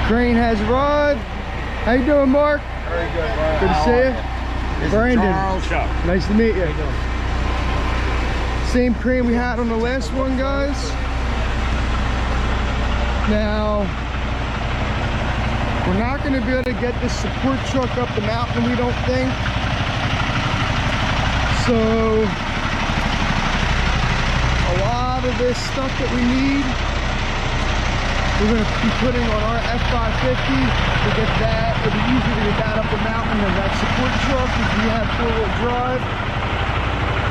Crane has arrived. How you doing, Mark? Very good, Brian. Good to see you. Brandon. Chuck. Nice to meet you. Same crane we had on the last one, guys. Now, we're not going to be able to get this support truck up the mountain, we don't think. So, a lot of this stuff that we need, we're going to be putting on our F550 to get that. It'll be easier to get that up the mountain than that support truck because we have four-wheel drive.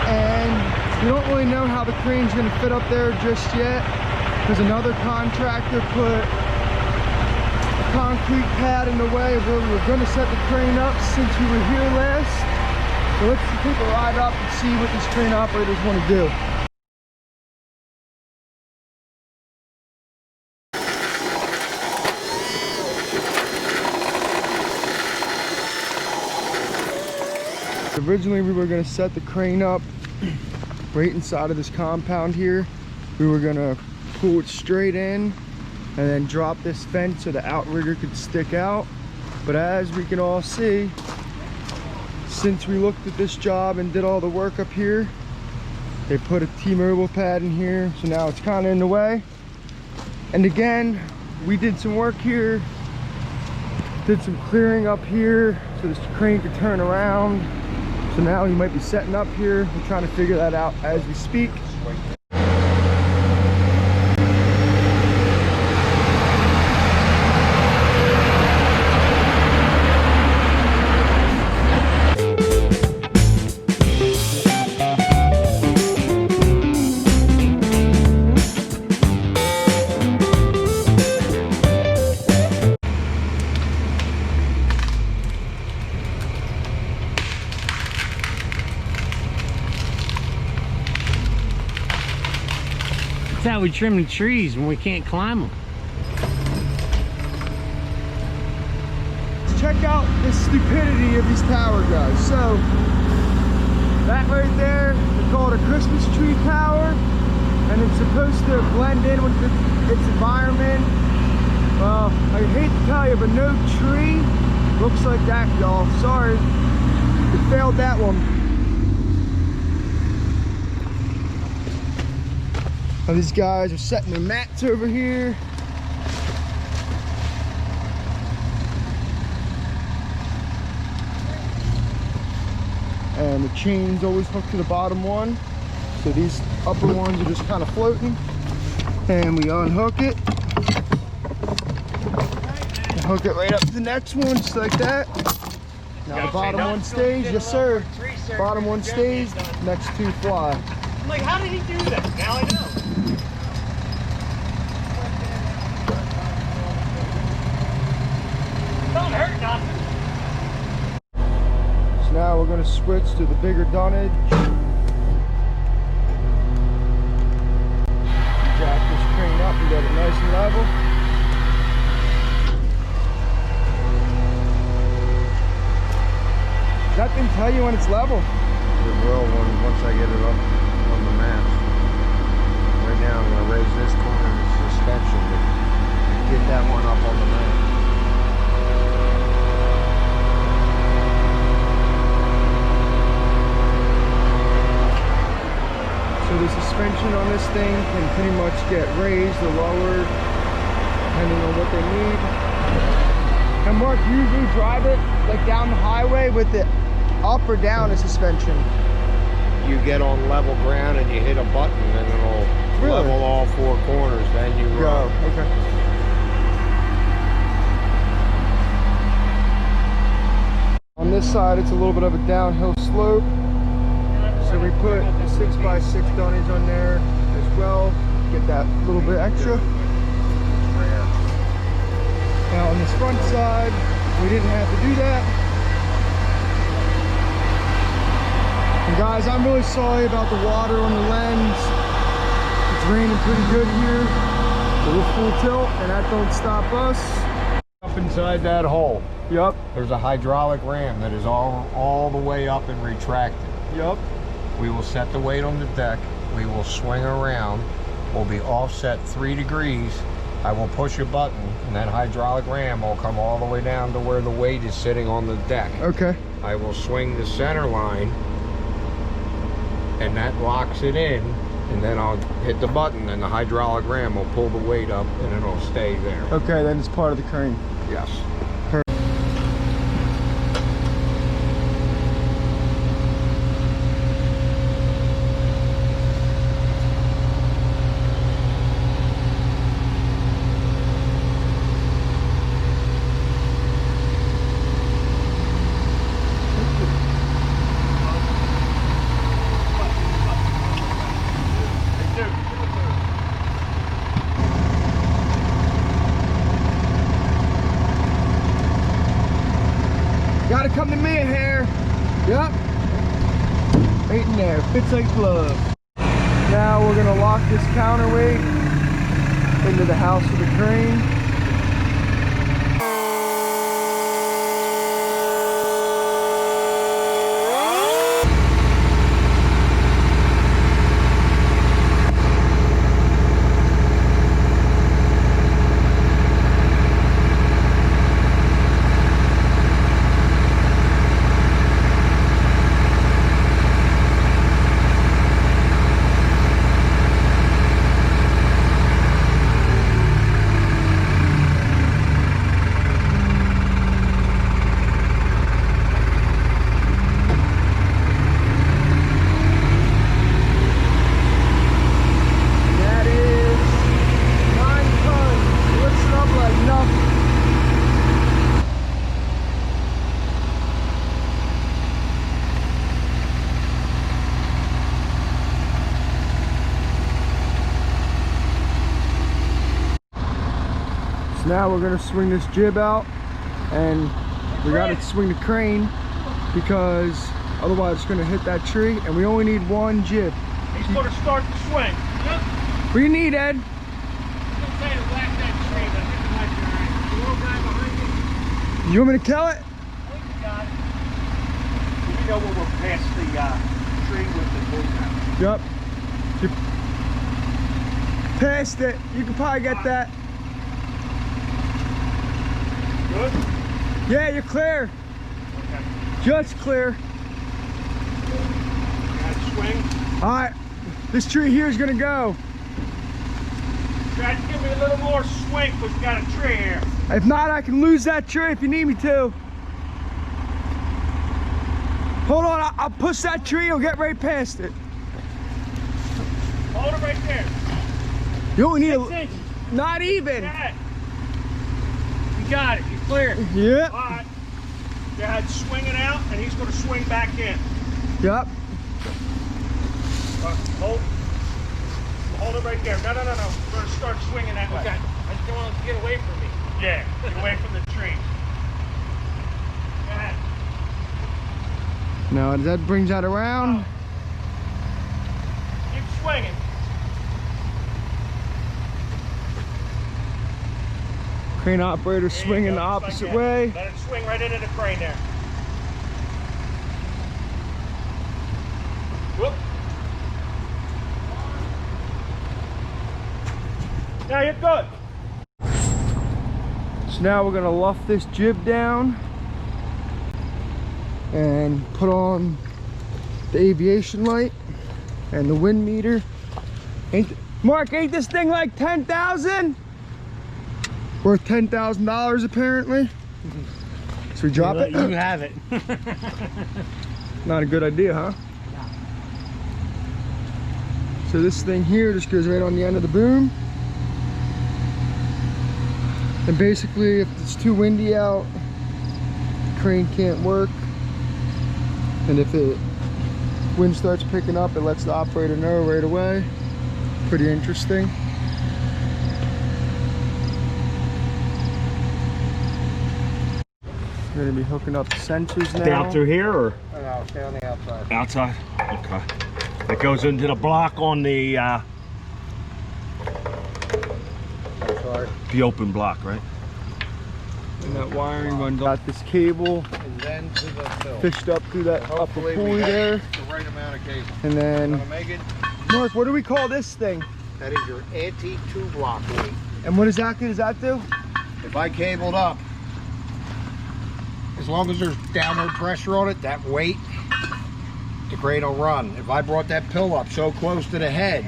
And we don't really know how the crane's going to fit up there just yet because another contractor put a concrete pad in the way of where we were going to set the crane up since we were here last. So let's take a ride up and see what these crane operators want to do. Originally we were going to set the crane up right inside of this compound here. We were going to pull it straight in and then drop this fence so the outrigger could stick out. But as we can all see, since we looked at this job and did all the work up here, they put a T-Mobile pad in here, so now it's kind of in the way. And again, we did some work here, did some clearing up here so this crane could turn around. So now he might be setting up here. We're trying to figure that out as we speak. That's how we trim the trees when we can't climb them. Let's check out the stupidity of these tower guys. So that right there, they call it a Christmas tree tower, and it's supposed to blend in with its environment. Well, I hate to tell you, but no tree looks like that, y'all. Sorry, it failed that one. Now these guys are setting their mats over here. And the chain's always hooked to the bottom one. So these upper ones are just kind of floating. And we unhook it. And hook it right up to the next one, just like that. Now the bottom one stays, yes sir. Bottom one stays, next two fly. I'm like, how did he do that? Now I know. Don't hurt nothing. So now we're going to switch to the bigger dunnage. Jack this crane up and get it nice and level. Does that thing tell you when it's level? It will once I get it up on the mast. Right now I'm going to raise this corner of the suspension to get that one up on the mast. So the suspension on this thing can pretty much get raised or lowered depending on what they need. And Mark, you usually drive it like down the highway with it up or down a suspension? You get on level ground and you hit a button and it'll level all four corners, then you go. run. Okay. On this side it's a little bit of a downhill slope. So we put a 6x6 dunnage on there as well, get that little bit extra. Now on this front side, we didn't have to do that. And guys, I'm really sorry about the water on the lens. It's raining pretty good here. So we're full tilt and that don't stop us. Up inside that hole, Yup. there's a hydraulic ram that is all the way up and retracted. Yup. We will set the weight on the deck. We will swing around. We'll be offset 3 degrees I will push a button, and that hydraulic ram will come all the way down to where the weight is sitting on the deck. Okay. I will swing the center line, and that locks it in, and then I'll hit the button, and the hydraulic ram will pull the weight up, and it'll stay there. Okay, then it's part of the crane. Yes. Gotta come to me here. Yep. Right in there. Fits like glove. Now we're gonna lock this counterweight into the house of the crane. Now we're gonna swing this jib out, and we gotta swing the crane because otherwise it's gonna hit that tree, and we only need one jib. He's going to start the swing. Yep. What do you need, Ed? I'm going to tell you to whack that tree, but I think it might be all right. The little guy behind you. You want me to kill it? I think you got it. We know when we're past the tree with the bullseye. Yep. You passed it. You can probably get that. Good? Yeah, you're clear. Okay. Just clear. Got to swing. All right. This tree here is gonna go. Try to give me a little more swing because we got a tree here. If not, I can lose that tree if you need me to. Hold on, I'll push that tree. I'll get right past it. Hold it right there. You only need 6 a, inches. not even. Got it. You got it. You're clear. Yep. All right. Go ahead, swing it out, and he's going to swing back in. Yep. Hold it right there. No. We're going to start swinging that way. Okay. I just don't want it to get away from me. Yeah, get away from the tree. Go ahead. Now that brings that around. Keep swinging. Crane operator There you swinging go, the just like opposite that. way. Let it swing right into the crane there. Whoop. Now you're good. So now we're gonna luff this jib down and put on the aviation light and the wind meter. Mark, ain't this thing like 10,000? Worth $10,000 apparently. So we drop it. You have it. Not a good idea, huh? So this thing here just goes right on the end of the boom. And basically, if it's too windy out, the crane can't work. And if the wind starts picking up, it lets the operator know right away. Pretty interesting. We're gonna be hooking up the sensors now. Down through here or No, stay on the outside. outside? Okay. It goes into the block on the Sorry. open block, right? And that wiring runs out this cable, And then to the fill. fished up through that upper Hopefully pulley we there. have the right amount of cable. And then, Gonna make it. Mark, what do we call this thing? That is your At&t 2 block weight. And what exactly does that do? If I cabled up, as long as there's downward pressure on it, that weight, the crane will run. If I brought that pill up so close to the head,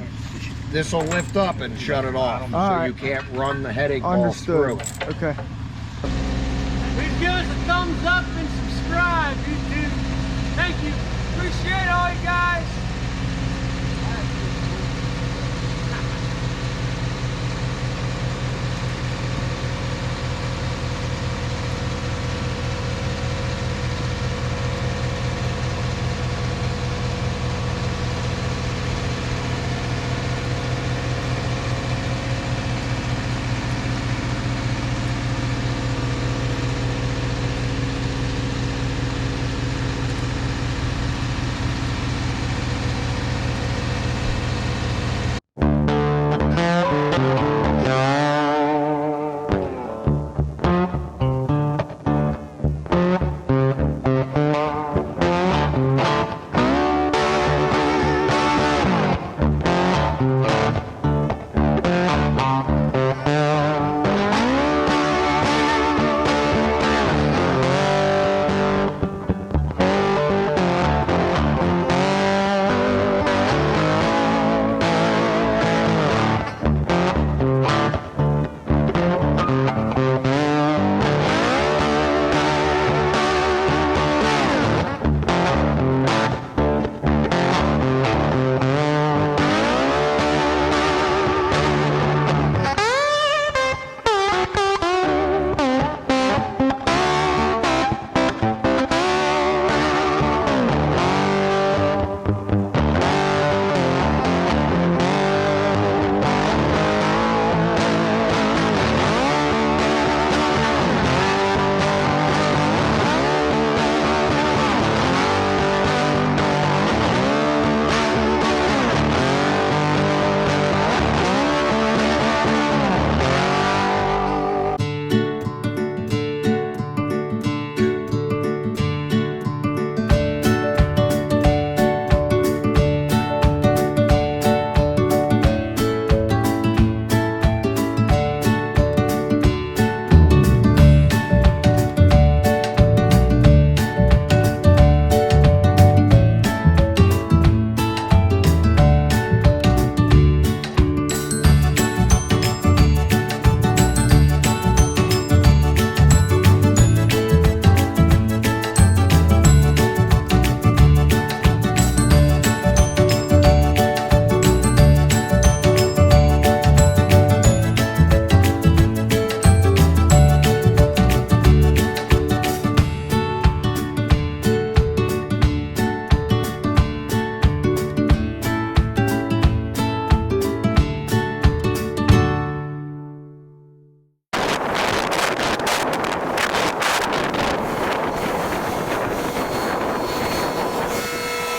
this will lift up and shut it off. So right. you can't run the headache ball through. Understood. Okay. Please give us a thumbs up and subscribe, YouTube. Thank you. Appreciate all you guys.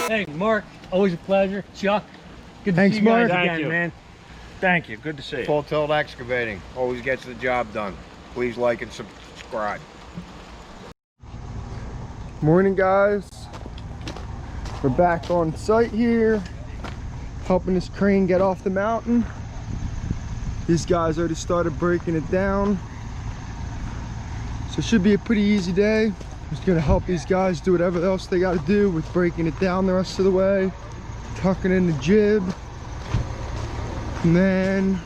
Hey, Mark, always a pleasure. Chuck, good to Thanks, see you guys Mark. again, Thank you. man. Thank you. Good to see you. Full tilt excavating always gets the job done. Please like and subscribe. Morning, guys. We're back on site here, helping this crane get off the mountain. These guys already started breaking it down. So it should be a pretty easy day. Just gonna help these guys do whatever else they gotta do with breaking it down the rest of the way, tucking in the jib, and then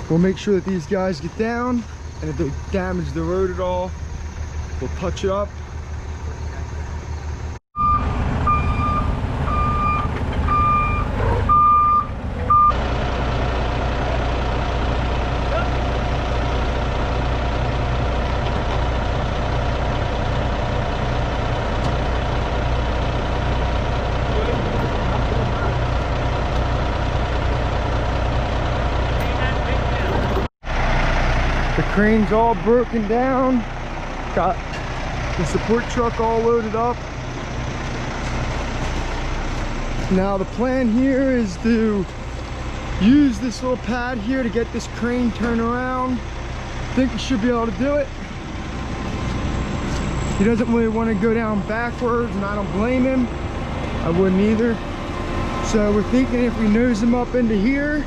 we'll make sure that these guys get down, and if they damage the road at all, we'll touch it up. The crane's all broken down. Got the support truck all loaded up. Now the plan here is to use this little pad here to get this crane turned around. I think we should be able to do it. He doesn't really want to go down backwards, and I don't blame him. I wouldn't either. So we're thinking if we nose him up into here,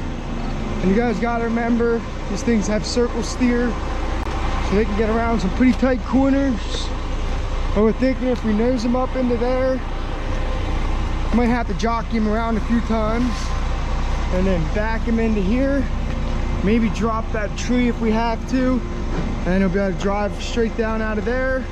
And you guys gotta remember, these things have circle steer, so they can get around some pretty tight corners. But we're thinking if we nose them up into there, we might have to jockey him around a few times and then back him into here. Maybe drop that tree if we have to, and then he'll be able to drive straight down out of there.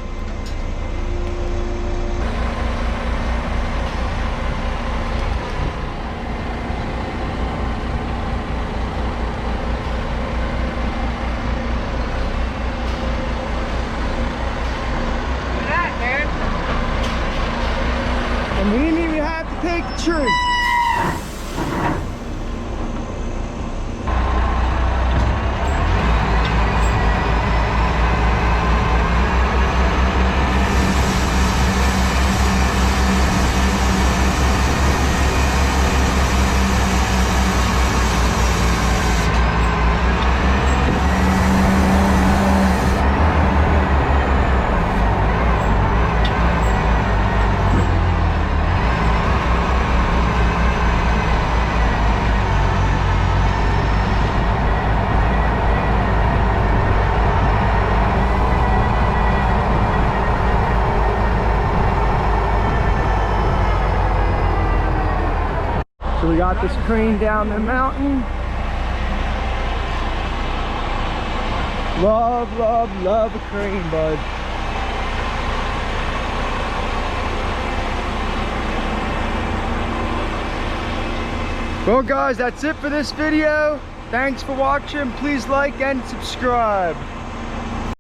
And we didn't even have to take the tree. So we got this crane down the mountain. Love, love, love a crane, bud. Well guys, that's it for this video. Thanks for watching. Please like and subscribe.